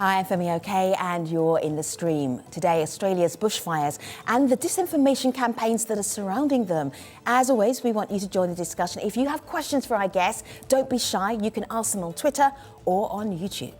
Hi, I'm Femi OK, and you're in the stream. Today, Australia's bushfires and the disinformation campaigns that are surrounding them. As always, we want you to join the discussion. If you have questions for our guests, don't be shy. You can ask them on Twitter or on YouTube.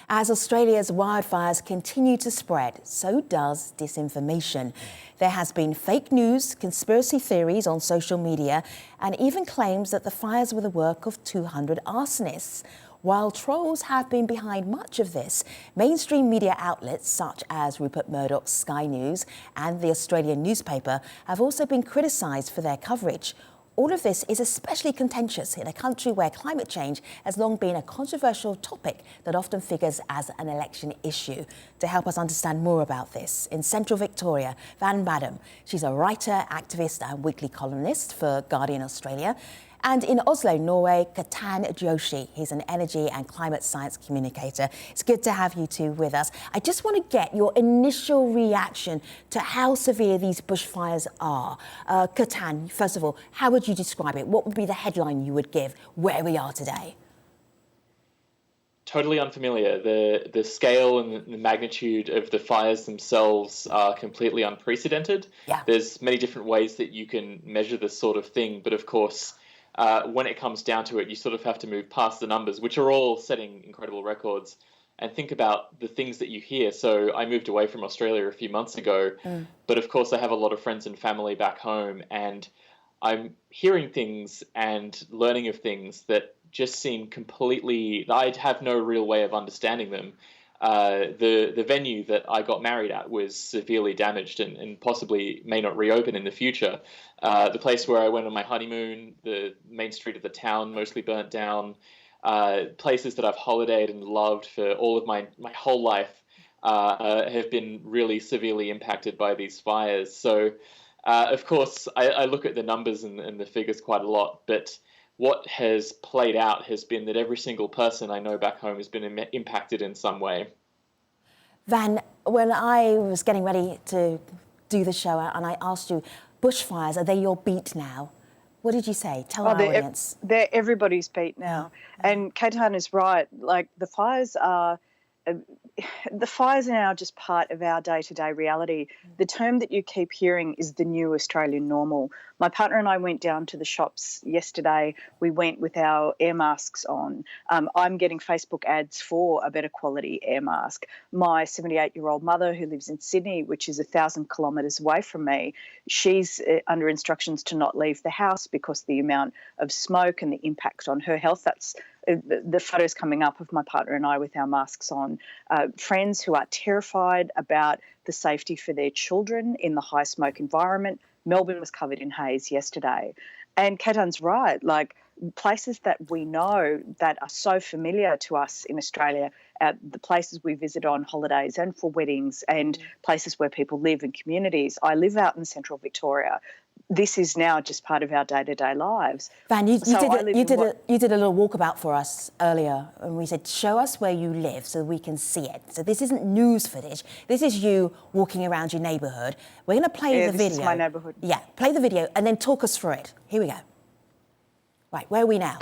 As Australia's wildfires continue to spread, so does disinformation. There has been fake news, conspiracy theories on social media, and even claims that the fires were the work of 200 arsonists. While trolls have been behind much of this, mainstream media outlets such as Rupert Murdoch's Sky News and the Australian newspaper have also been criticised for their coverage. All of this is especially contentious in a country where climate change has long been a controversial topic that often figures as an election issue. To help us understand more about this, in central Victoria, Van Badham. She's a writer, activist and weekly columnist for Guardian Australia. And in Oslo, Norway, Ketan Joshi. He's an energy and climate science communicator. It's good to have you two with us. I just want to get your initial reaction to how severe these bushfires are. Ketan, first of all, how would you describe it? What would be the headline you would give where we are today? Totally unfamiliar. The scale and the magnitude of the fires themselves are completely unprecedented. Yeah. There's many different ways that you can measure this sort of thing, but of course, when it comes down to it, you sort of have to move past the numbers, which are all setting incredible records, and think about the things that you hear. So I moved away from Australia a few months ago, but of course I have a lot of friends and family back home, and I'm hearing things and learning of things that just seem completely, I have no real way of understanding them. The venue that I got married at was severely damaged and possibly may not reopen in the future. The place where I went on my honeymoon, the main street of the town mostly burnt down. Places that I've holidayed and loved for all of my whole life have been really severely impacted by these fires. So, of course, I look at the numbers and the figures quite a lot, but what has played out has been that every single person I know back home has been impacted in some way. Van, when I was getting ready to do the show and I asked you, bushfires, are they your beat now? What did you say? Tell our audience. They're everybody's beat now. And Ketan is right. Like, the fires are now just part of our day-to-day reality. The term that you keep hearing is the new Australian normal. My partner and I went down to the shops yesterday. We went with our air masks on. I'm getting Facebook ads for a better quality air mask. My 78-year-old mother, who lives in Sydney, which is 1,000 kilometres away from me, she's under instructions to not leave the house because the amount of smoke and the impact on her health. That's the photos coming up of my partner and I with our masks on. Friends who are terrified about the safety for their children in the high smoke environment. Melbourne was covered in haze yesterday. And Ketan's right, like, places that we know that are so familiar to us in Australia, the places we visit on holidays and for weddings and places where people live in communities. I live out in central Victoria. This is now just part of our day-to-day lives. Van, you did a little walkabout for us earlier, and we said, show us where you live so we can see it. So this isn't news footage. This is you walking around your neighbourhood. We're going to play the video. This is my neighbourhood. Yeah, play the video and then talk us through it. Here we go. Right, where are we now?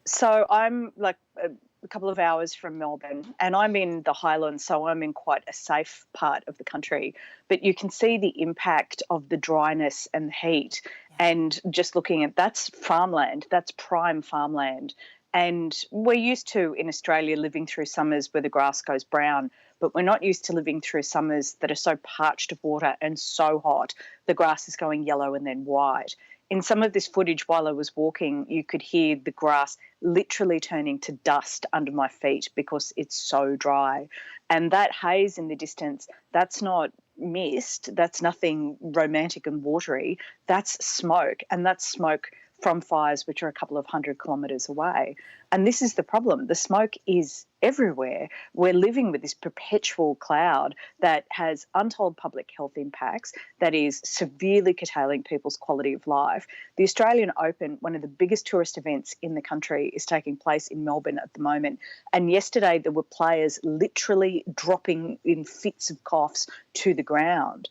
So I'm like a couple of hours from Melbourne, and I'm in the Highlands, so I'm in quite a safe part of the country. But you can see the impact of the dryness and the heat. And just looking at, that's farmland, that's prime farmland. And we're used to, in Australia, living through summers where the grass goes brown, but we're not used to living through summers that are so parched of water and so hot, the grass is going yellow and then white. In some of this footage while I was walking, you could hear the grass literally turning to dust under my feet because it's so dry. And that haze in the distance, that's not mist, that's nothing romantic and watery, that's smoke, and that's smoke from fires which are a couple of 100 kilometres away. And this is the problem. The smoke is everywhere. We're living with this perpetual cloud that has untold public health impacts, that is severely curtailing people's quality of life. The Australian Open, one of the biggest tourist events in the country, is taking place in Melbourne at the moment. And yesterday there were players literally dropping in fits of coughs to the ground.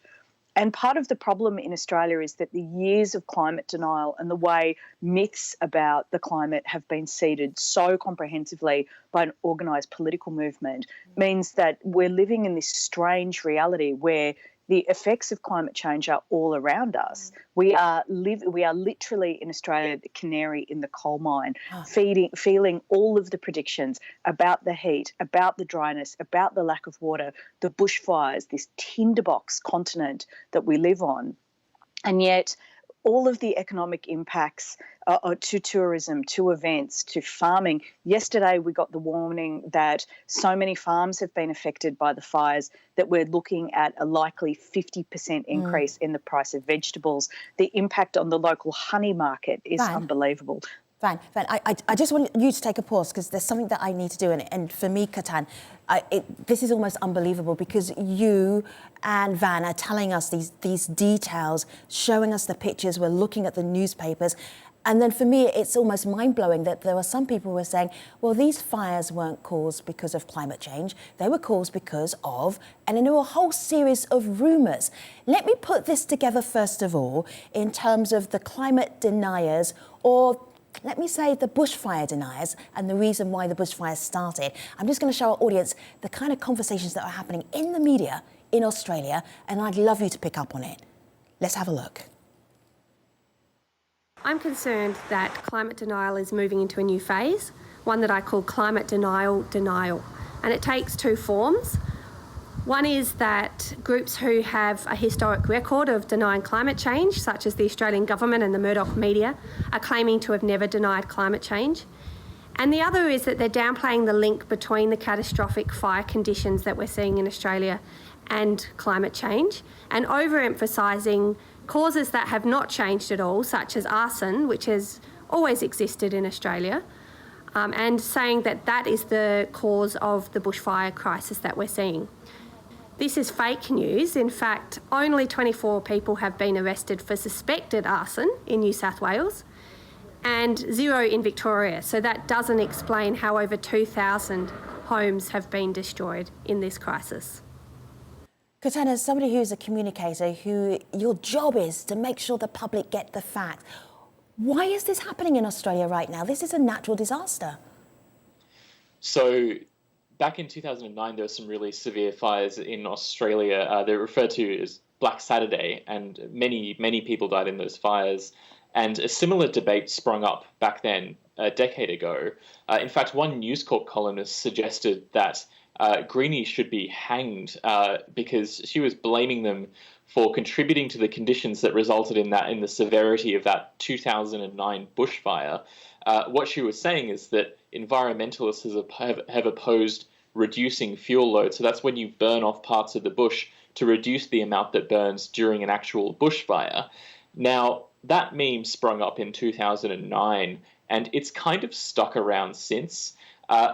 And part of the problem in Australia is that the years of climate denial and the way myths about the climate have been seeded so comprehensively by an organised political movement means that we're living in this strange reality where the effects of climate change are all around us. We are literally in Australia the canary in the coal mine, feeling all of the predictions about the heat, about the dryness, about the lack of water, the bushfires, this tinderbox continent that we live on. And yet all of the economic impacts to tourism, to events, to farming. Yesterday we got the warning that so many farms have been affected by the fires that we're looking at a likely 50% increase in the price of vegetables. The impact on the local honey market is unbelievable. Van, I just want you to take a pause because there's something that I need to do. And for me, Katan, this is almost unbelievable because you and Van are telling us these details, showing us the pictures, we're looking at the newspapers. And then for me, it's almost mind-blowing that there were some people who were saying, well, these fires weren't caused because of climate change. They were caused because of, and then there were a whole series of rumours. Let me put this together first of all in terms of the climate deniers, or let me say the bushfire deniers, and the reason why the bushfires started. I'm just going to show our audience the kind of conversations that are happening in the media in Australia, and I'd love you to pick up on it. Let's have a look. I'm concerned that climate denial is moving into a new phase, one that I call climate denial. And it takes two forms. One is that groups who have a historic record of denying climate change, such as the Australian government and the Murdoch media, are claiming to have never denied climate change. And the other is that they're downplaying the link between the catastrophic fire conditions that we're seeing in Australia and climate change, and overemphasising causes that have not changed at all, such as arson, which has always existed in Australia, and saying that that is the cause of the bushfire crisis that we're seeing. This is fake news. In fact, only 24 people have been arrested for suspected arson in New South Wales and 0 in Victoria. So that doesn't explain how over 2,000 homes have been destroyed in this crisis. Katan, as somebody who's a communicator, who your job is to make sure the public get the facts, why is this happening in Australia right now? This is a natural disaster. So back in 2009, there were some really severe fires in Australia. They're referred to as Black Saturday, and many people died in those fires. And a similar debate sprung up back then, a decade ago. In fact, one News Corp columnist suggested that Greenies should be hanged because she was blaming them for contributing to the conditions that resulted in the severity of that 2009 bushfire. What she was saying is that environmentalists have opposed reducing fuel load. So that's when you burn off parts of the bush to reduce the amount that burns during an actual bushfire. Now, that meme sprung up in 2009, and it's kind of stuck around since.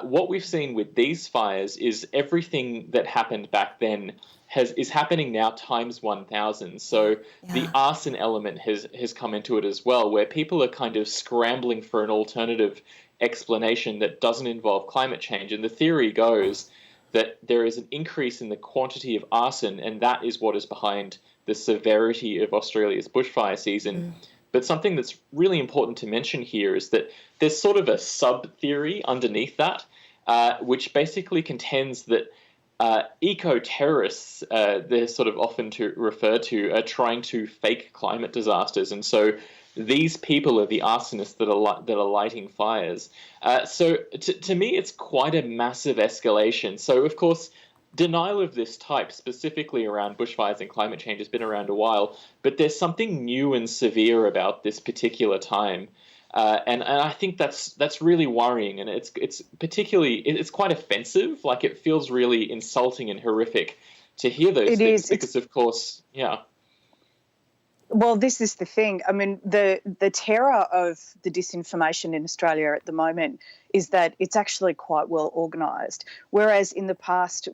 What we've seen with these fires is everything that happened back then is happening now times 1,000. So the arson element has come into it as well, where people are kind of scrambling for an alternative explanation that doesn't involve climate change. And the theory goes that there is an increase in the quantity of arson, and that is what is behind the severity of Australia's bushfire season. But something that's really important to mention here is that there's sort of a sub-theory underneath that, which basically contends that eco-terrorists, they're sort of often referred to, are trying to fake climate disasters. And so these people are the arsonists that are lighting fires. So to me, it's quite a massive escalation. So, of course, denial of this type, specifically around bushfires and climate change, has been around a while, but there's something new and severe about this particular time. And I think that's really worrying, and it's particularly, it's quite offensive. Like, it feels really insulting and horrific to hear those things because, of course, Well, this is the thing. I mean, the terror of the disinformation in Australia at the moment is that it's actually quite well organised. Whereas in the past,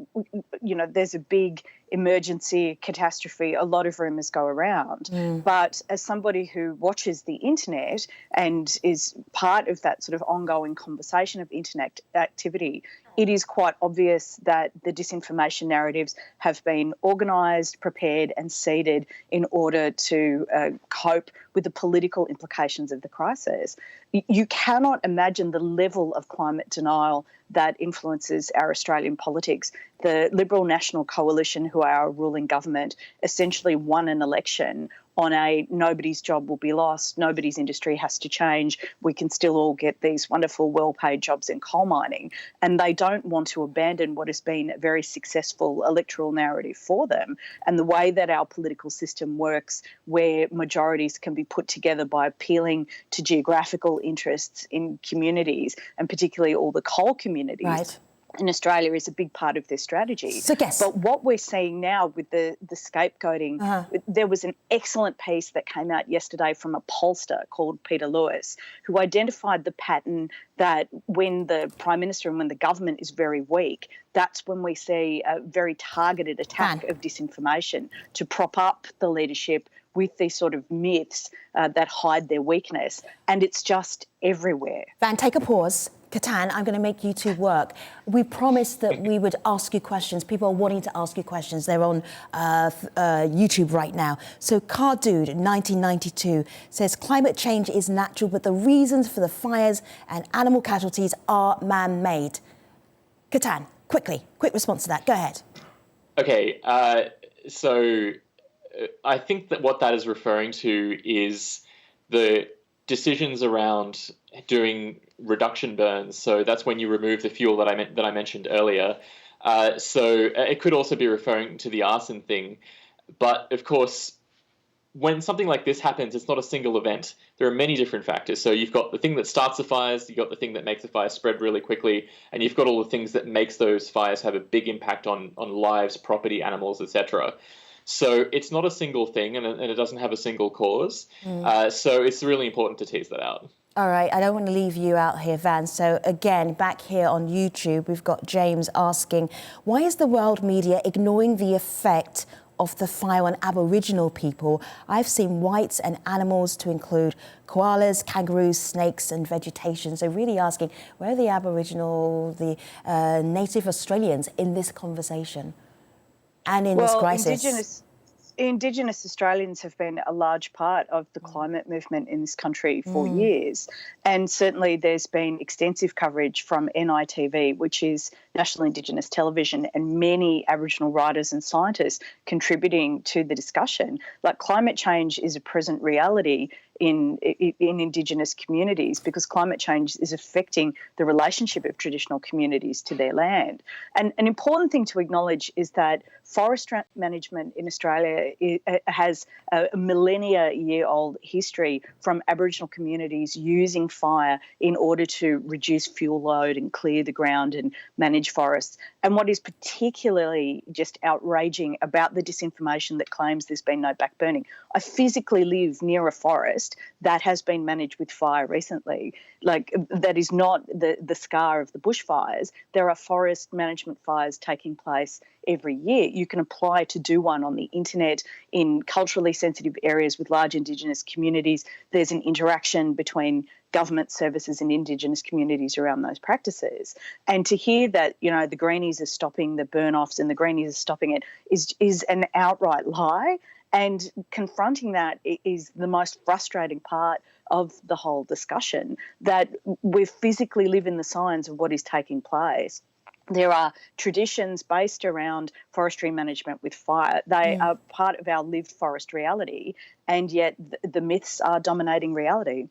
there's a big emergency, catastrophe, a lot of rumours go around. But as somebody who watches the internet and is part of that sort of ongoing conversation of internet activity, it is quite obvious that the disinformation narratives have been organised, prepared and seeded in order to cope with the political implications of the crisis. You cannot imagine the level of climate denial that influences our Australian politics. The Liberal National Coalition, who are our ruling government, essentially won an election on a nobody's job will be lost, nobody's industry has to change, we can still all get these wonderful well-paid jobs in coal mining. And they don't want to abandon what has been a very successful electoral narrative for them. And the way that our political system works, where majorities can be put together by appealing to geographical interests in communities, and particularly all the coal communities, in Australia, is a big part of their strategy. So guess. But what we're seeing now with the scapegoating, there was an excellent piece that came out yesterday from a pollster called Peter Lewis, who identified the pattern that when the Prime Minister and when the government is very weak, that's when we see a very targeted attack of disinformation to prop up the leadership with these sort of myths that hide their weakness. And it's just everywhere. Van, take a pause. Katan, I'm going to make you two work. We promised that we would ask you questions. People are wanting to ask you questions. They're on YouTube right now. So Car Dude, 1992, says climate change is natural, but the reasons for the fires and animal casualties are man-made. Katan, quick response to that. Go ahead. Okay, so I think that what that is referring to is the decisions around doing reduction burns. So that's when you remove the fuel that I mentioned earlier. So it could also be referring to the arson thing. But of course, when something like this happens, it's not a single event. There are many different factors. So you've got the thing that starts the fires, you've got the thing that makes the fire spread really quickly, and you've got all the things that makes those fires have a big impact on lives, property, animals, etc. So it's not a single thing, and it doesn't have a single cause. So it's really important to tease that out. All right, I don't want to leave you out here, Van. So again, back here on YouTube, we've got James asking, why is the world media ignoring the effect of the fire on Aboriginal people? I've seen whites and animals to include koalas, kangaroos, snakes and vegetation. So really asking, where are the Aboriginal, the native Australians in this conversation and in this crisis? Indigenous Australians have been a large part of the climate movement in this country for years. And certainly there's been extensive coverage from NITV, which is National Indigenous Television, and many Aboriginal writers and scientists contributing to the discussion. Like, climate change is a present reality in Indigenous communities, because climate change is affecting the relationship of traditional communities to their land. And an important thing to acknowledge is that forest management in Australia has a millennia-year-old history from Aboriginal communities using fire in order to reduce fuel load and clear the ground and manage forests. And what is particularly just outraging about the disinformation that claims there's been no backburning, I physically live near a forest that has been managed with fire recently. Like, that is not the scar of the bushfires. There are forest management fires taking place every year. You can apply to do one on the internet in culturally sensitive areas with large Indigenous communities. There's an interaction between government services and Indigenous communities around those practices. And to hear that, the Greenies are stopping the burn-offs and the Greenies are stopping it is an outright lie. And confronting that is the most frustrating part of the whole discussion, that we physically live in the signs of what is taking place. There are traditions based around forestry management with fire. They are part of our lived forest reality, and yet the myths are dominating reality.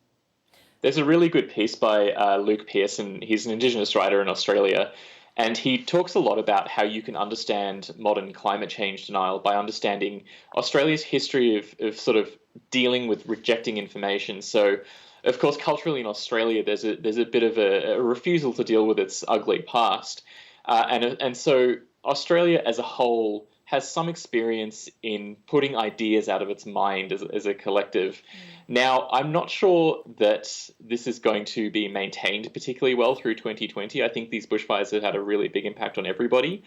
There's a really good piece by Luke Pearson. He's an Indigenous writer in Australia, and he talks a lot about how you can understand modern climate change denial by understanding Australia's history of sort of dealing with rejecting information. So, of course, culturally in Australia, there's a bit of a refusal to deal with its ugly past. And so Australia as a whole has some experience in putting ideas out of its mind as a collective. Now, I'm not sure that this is going to be maintained particularly well through 2020. I think these bushfires have had a really big impact on everybody,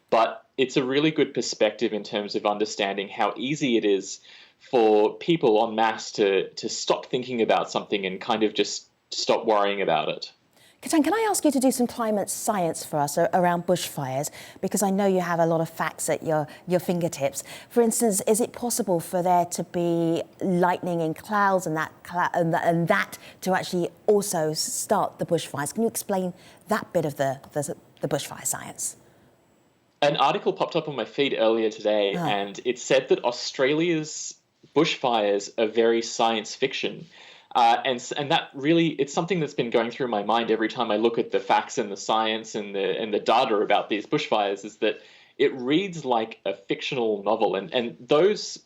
but it's a really good perspective in terms of understanding how easy it is for people en masse to stop thinking about something and kind of just stop worrying about it. Ketan, can I ask you to do some climate science for us around bushfires? Because I know you have a lot of facts at your fingertips. For instance, is it possible for there to be lightning in clouds and that to actually also start the bushfires? Can you explain that bit of the bushfire science? An article popped up on my feed earlier today, and it said that Australia's bushfires are very science fiction. And that really, it's something that's been going through my mind every time I look at the facts and the science and the data about these bushfires, is that it reads like a fictional novel. And those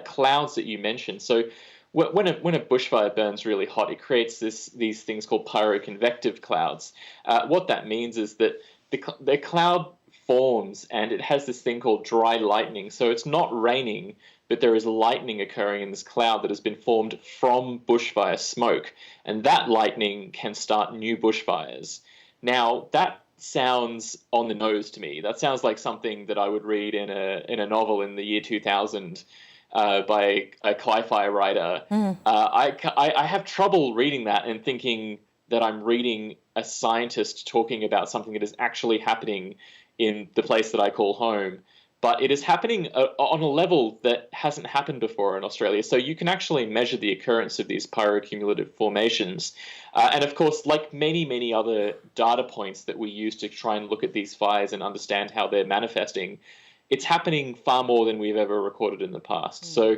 clouds that you mentioned, so when a bushfire burns really hot, it creates these things called pyroconvective clouds. What that means is that the cloud forms and it has this thing called dry lightning. So it's not raining, but there is lightning occurring in this cloud that has been formed from bushfire smoke. And that lightning can start new bushfires. Now, that sounds on the nose to me. That sounds like something that I would read in a novel in the year 2000 by a sci-fi writer. I have trouble reading that and thinking that I'm reading a scientist talking about something that is actually happening in the place that I call home. But it is happening on a level that hasn't happened before in Australia. So you can actually measure the occurrence of these pyrocumulative formations. And of course, like many, many other data points that we use to try and look at these fires and understand how they're manifesting, it's happening far more than we've ever recorded in the past. So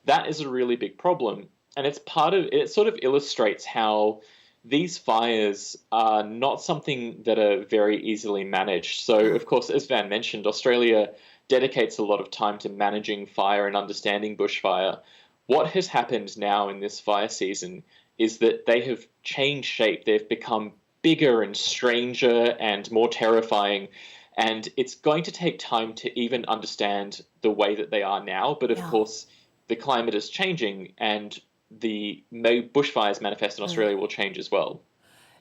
that is a really big problem. And it sort of illustrates how these fires are not something that are very easily managed. So, of course, as Van mentioned, Australia dedicates a lot of time to managing fire and understanding bushfire. What has happened now in this fire season is that they have changed shape. They've become bigger and stranger and more terrifying. And it's going to take time to even understand the way that they are now. But of course, the climate is changing and the bushfires manifest in Australia will change as well.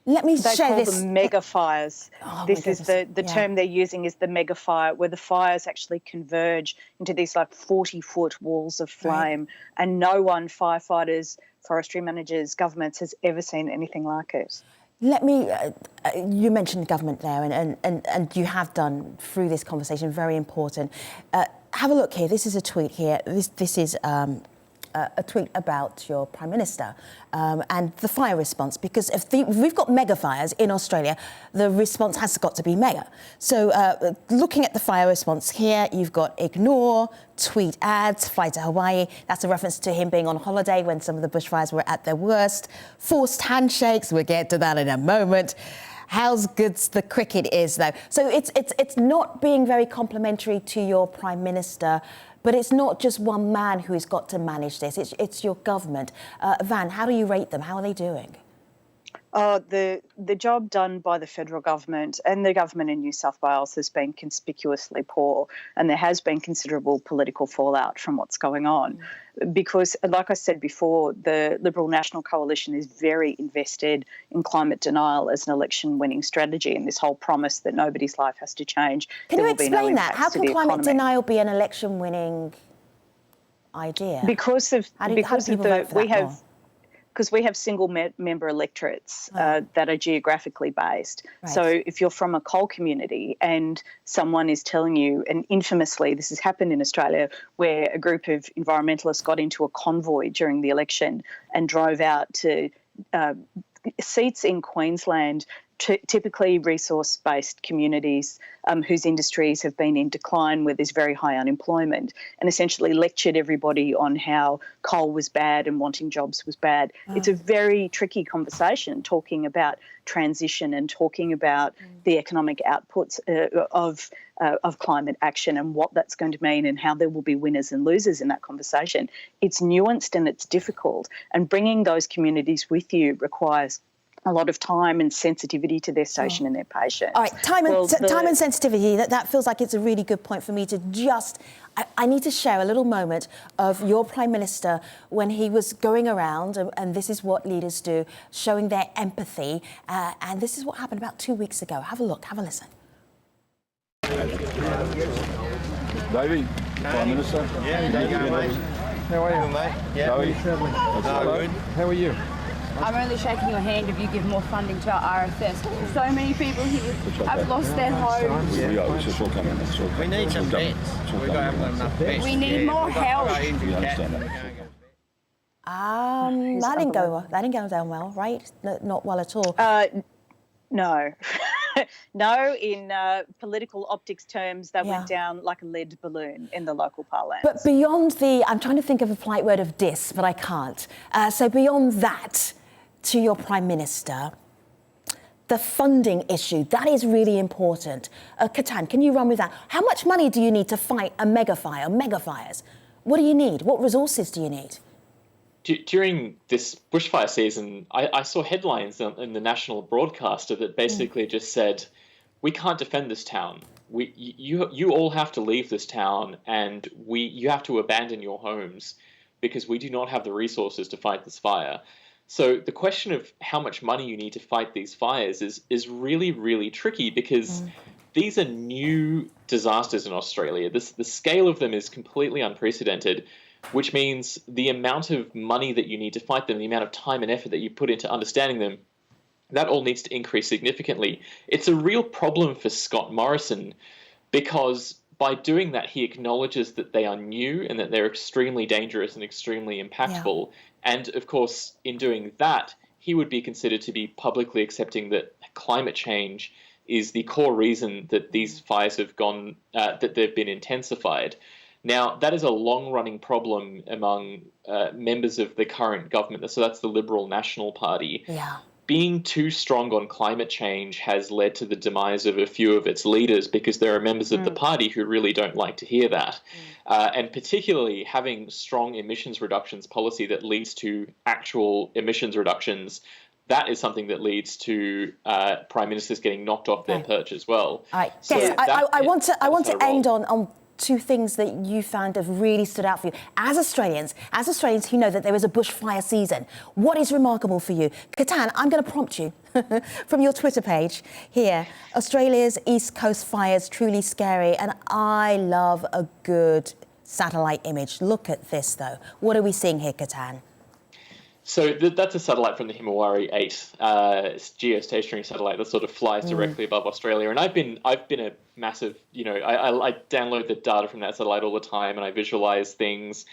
Let me they share call this. them mega fires. This is the term they're using is the mega fire, where the fires actually converge into these like 40-foot walls of flame, and no one, firefighters, forestry managers, governments, has ever seen anything like it. Let me, you mentioned government there, and you have done through this conversation, very important. Have a look here. This is a tweet here. This is a tweet about your Prime Minister and the fire response, because if we've got mega fires in Australia, the response has got to be mega. So looking at the fire response here, you've got ignore, tweet ads, fly to Hawaii. That's a reference to him being on holiday when some of the bushfires were at their worst. Forced handshakes, we'll get to that in a moment. How good the cricket is, though. So it's not being very complimentary to your Prime Minister, but it's not just one man who's got to manage this. It's your government. Van, how do you rate them? How are they doing? The job done by the federal government and the government in New South Wales has been conspicuously poor, and there has been considerable political fallout from what's going on. Because, like I said before, the Liberal National Coalition is very invested in climate denial as an election-winning strategy, and this whole promise that nobody's life has to change. Can you explain that? How can climate denial be an election-winning idea? Because we have single member electorates that are geographically based. Right. So if you're from a coal community and someone is telling you, and infamously this has happened in Australia, where a group of environmentalists got into a convoy during the election and drove out to seats in Queensland, typically resource-based communities whose industries have been in decline, where there's very high unemployment, and essentially lectured everybody on how coal was bad and wanting jobs was bad. It's a very tricky conversation, talking about transition and talking about the economic outputs of climate action and what that's going to mean and how there will be winners and losers in that conversation. It's nuanced and it's difficult, and bringing those communities with you requires a lot of time and sensitivity to their station and their patients. All right, time and sensitivity, that feels like it's a really good point for me to just... I need to share a little moment of your Prime Minister when he was going around, and this is what leaders do, showing their empathy, and this is what happened about 2 weeks ago. Have a look, have a listen. Davey, Prime Minister. Yeah, there you go, mate. How are you? Good, mate. Yeah. How are you? Good. How are you? I'm only shaking your hand if you give more funding to our RFS. So many people here have lost their homes. We are. It's all coming. It's all coming. We need some beds. We've got to have enough beds. We need more help. We understand that. That didn't go down well, right? No, not well at all. No. No, in political optics terms, that went down like a lead balloon in the local parlance. But beyond I'm trying to think of a polite word of dis, but I can't. So beyond that, to your Prime Minister, the funding issue, that is really important. Katan, can you run with that? How much money do you need to fight a megafires? What do you need? What resources do you need? During this bushfire season, I saw headlines in the national broadcaster that basically just said, we can't defend this town. You all have to leave this town, and you have to abandon your homes because we do not have the resources to fight this fire. So the question of how much money you need to fight these fires is really, really tricky because these are new disasters in Australia. The scale of them is completely unprecedented, which means the amount of money that you need to fight them, the amount of time and effort that you put into understanding them, that all needs to increase significantly. It's a real problem for Scott Morrison because by doing that, he acknowledges that they are new and that they're extremely dangerous and extremely impactful. Yeah. And of course, in doing that, he would be considered to be publicly accepting that climate change is the core reason that these fires have that they've been intensified. Now, that is a long-running problem among members of the current government. So that's the Liberal National Party. Yeah. Being too strong on climate change has led to the demise of a few of its leaders because there are members of the party who really don't like to hear that. And particularly having strong emissions reductions policy that leads to actual emissions reductions, that is something that leads to prime ministers getting knocked off their perch as well. All right. So yes, I want to end on two things that you found have really stood out for you. As Australians who know that there is a bushfire season, what is remarkable for you? Katan, I'm going to prompt you from your Twitter page here. Australia's East Coast fires, truly scary. And I love a good satellite image. Look at this, though. What are we seeing here, Katan? So that's a satellite from the Himawari 8 geostationary satellite that sort of flies directly above Australia. And I've been a massive, I download the data from that satellite all the time and I visualize things.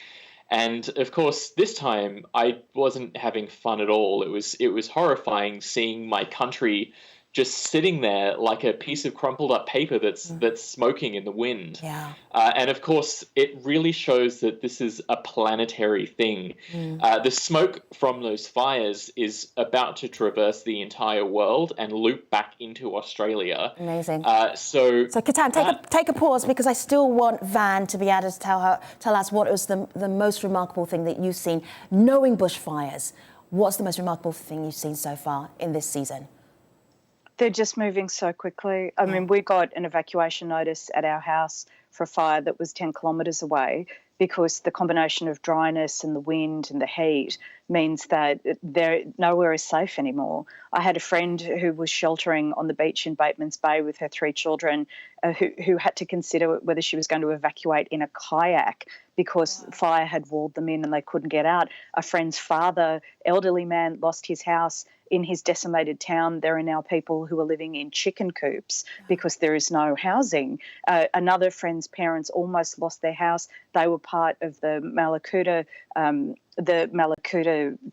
And of course, this time I wasn't having fun at all. It was horrifying seeing my country just sitting there like a piece of crumpled up paper that's smoking in the wind. Yeah. And of course, it really shows that this is a planetary thing. The smoke from those fires is about to traverse the entire world and loop back into Australia. Amazing. So Katan, take a pause because I still want Van to be able to tell us what was the most remarkable thing that you've seen. Knowing bushfires, what's the most remarkable thing you've seen so far in this season? They're just moving so quickly. I mean, we got an evacuation notice at our house for a fire that was 10 kilometres away because the combination of dryness and the wind and the heat means that nowhere is safe anymore. I had a friend who was sheltering on the beach in Bateman's Bay with her 3 children who had to consider whether she was going to evacuate in a kayak because fire had walled them in and they couldn't get out. A friend's father, elderly man, lost his house in his decimated town. There are now people who are living in chicken coops because there is no housing. Another friend's parents almost lost their house. They were part of the Malakuta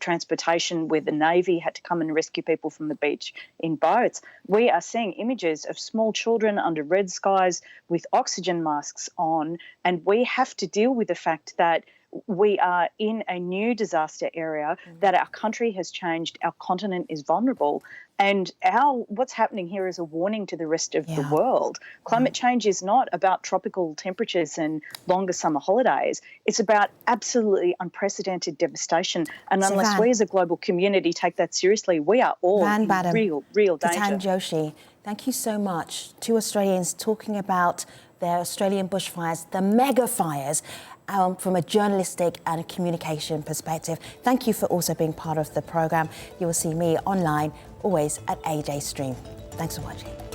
transportation where the Navy had to come and rescue people from the beach in boats. We are seeing images of small children under red skies with oxygen masks on, and we have to deal with the fact that we are in a new disaster area, that our country has changed, our continent is vulnerable, and what's happening here is a warning to the rest of the world. Climate change is not about tropical temperatures and longer summer holidays. It's about absolutely unprecedented devastation. And unless we as a global community take that seriously, we are all in real danger. Van Joshi, thank you so much. Two Australians talking about their Australian bushfires, the mega fires, from a journalistic and a communication perspective. Thank you for also being part of the programme. You will see me online, always at AJ Stream. Thanks for watching.